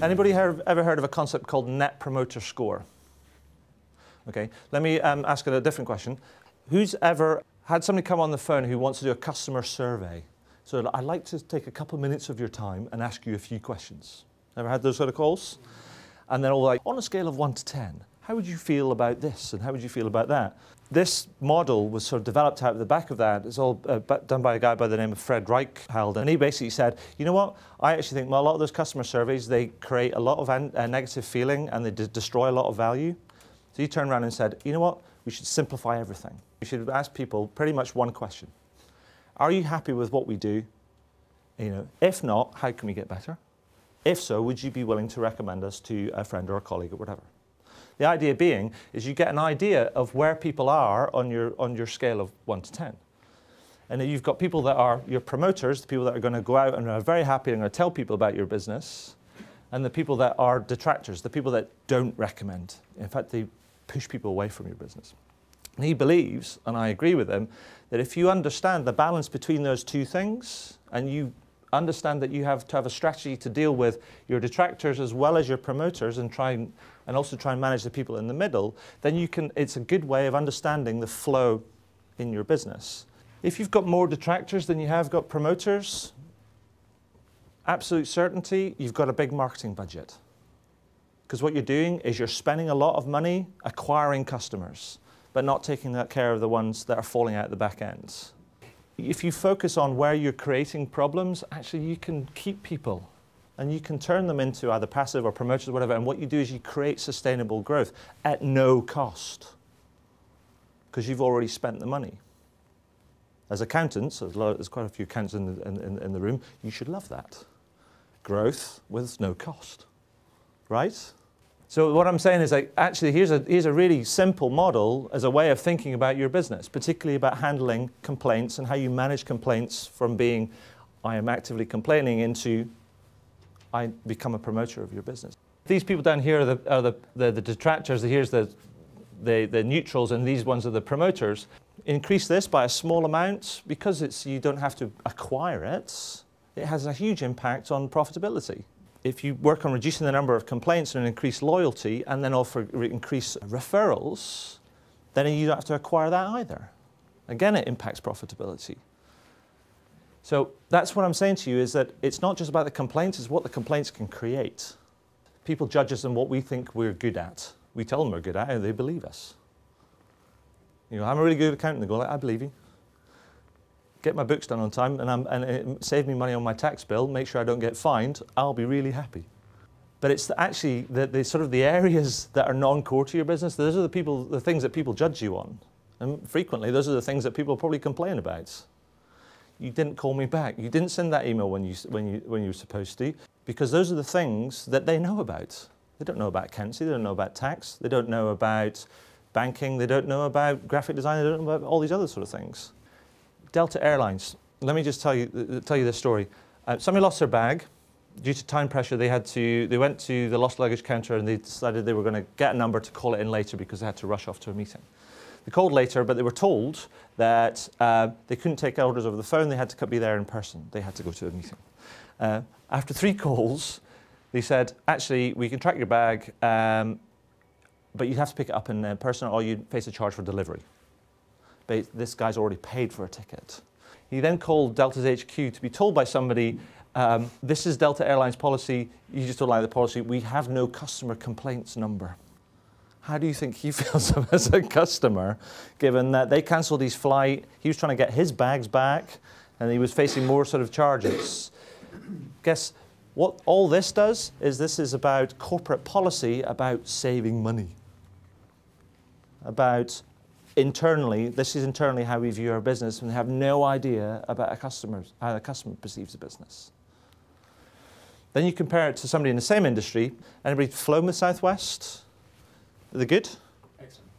Anybody ever heard of a concept called Net Promoter Score? Okay, let me ask a different question. Who's ever had somebody come on the phone who wants to do a customer survey? So I'd like to take a couple of minutes of your time and ask you a few questions. Ever had those sort of calls? And they're all like, on a scale of 1 to 10, how would you feel about this and how would you feel about that? This model was sort of developed out of the back of that. It's all done by a guy by the name of Fred Reichheld. And he basically said, you know what, I actually think a lot of those customer surveys, they create a lot of negative feeling and they destroy a lot of value. So he turned around and said, you know what, we should simplify everything. We should ask people pretty much one question. Are you happy with what we do? You know, if not, how can we get better? If so, would you be willing to recommend us to a friend or a colleague or whatever? The idea being is you get an idea of where people are on your scale of 1 to 10. And you've got people that are your promoters, the people that are going to go out and are very happy and going to tell people about your business, and the people that are detractors, the people that don't recommend. In fact, they push people away from your business. And he believes, and I agree with him, that if you understand the balance between those two things, and you understand that you have to have a strategy to deal with your detractors as well as your promoters and also try and manage the people in the middle, then it's a good way of understanding the flow in your business. If you've got more detractors than you have got promoters, absolute certainty, you've got a big marketing budget. Because what you're doing is you're spending a lot of money acquiring customers, but not taking care of the ones that are falling out the back ends. If you focus on where you're creating problems, actually you can keep people and you can turn them into either passive or promoters or whatever, and what you do is you create sustainable growth at no cost because you've already spent the money. As accountants, there's quite a few accountants in the room, you should love that. Growth with no cost, right? So what I'm saying is, like, actually, here's a really simple model as a way of thinking about your business, particularly about handling complaints and how you manage complaints from being, I am actively complaining, into, I become a promoter of your business. These people down here are the detractors, here's the neutrals, and these ones are the promoters. Increase this by a small amount, because you don't have to acquire it, it has a huge impact on profitability. If you work on reducing the number of complaints and increase loyalty and then also increase referrals, then you don't have to acquire that either. Again, it impacts profitability. So that's what I'm saying to you, is that it's not just about the complaints, it's what the complaints can create. People judge us on what we think we're good at. We tell them we're good at it and they believe us. You know, I'm a really good accountant. They go, like, I believe you. Get my books done on time and it save me money on my tax bill, make sure I don't get fined, I'll be really happy. But it's actually the sort of the areas that are non-core to your business, those are the things that people judge you on. And frequently, those are the things that people probably complain about. You didn't call me back. You didn't send that email when you were supposed to, because those are the things that they know about. They don't know about accountancy, they don't know about tax, they don't know about banking, they don't know about graphic design, they don't know about all these other sort of things. Delta Airlines, let me just tell you this story. Somebody lost their bag. Due to time pressure, they went to the lost luggage counter and they decided they were going to get a number to call it in later because they had to rush off to a meeting. They called later, but they were told that they couldn't take orders over the phone, they had to be there in person. They had to go to a meeting. After 3 calls, they said, actually, we can track your bag, but you'd have to pick it up in person or you'd face a charge for delivery. But this guy's already paid for a ticket. He then called Delta's HQ to be told by somebody, this is Delta Airlines policy, you just don't like the policy, we have no customer complaints number. How do you think he feels as a customer, given that they cancelled his flight, he was trying to get his bags back, and he was facing more sort of charges? Guess what all this does is this is about corporate policy, about saving money, about this is internally how we view our business, and we have no idea about how the customer perceives the business. Then you compare it to somebody in the same industry. Anybody flown with Southwest? Are they good? Excellent.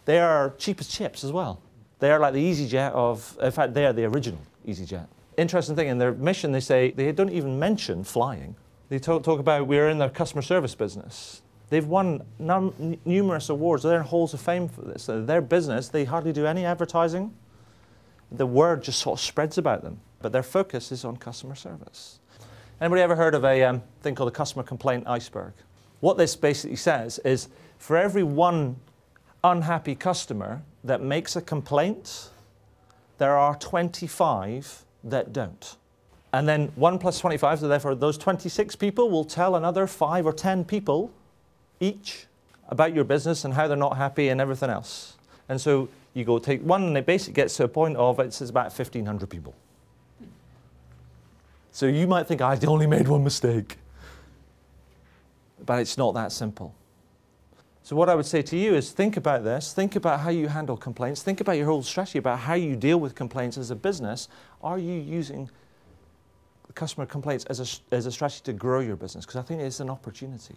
They are cheap as chips as well. They are like the EasyJet of, in fact, they are the original EasyJet. Interesting thing, in their mission they say, they don't even mention flying. They talk about we're in the customer service business. They've won numerous awards. They're in halls of fame for this. So their business, they hardly do any advertising. The word just sort of spreads about them. But their focus is on customer service. Anybody ever heard of a thing called a customer complaint iceberg? What this basically says is for every one unhappy customer that makes a complaint, there are 25 that don't. And then 1 plus 25, so therefore those 26 people will tell another 5 or 10 people each about your business and how they're not happy and everything else. And so you go take one and it basically gets to a point of it's about 1,500 people. So you might think, I only made one mistake. But it's not that simple. So what I would say to you is think about this, think about how you handle complaints, think about your whole strategy about how you deal with complaints as a business. Are you using customer complaints as a strategy to grow your business? Because I think it's an opportunity.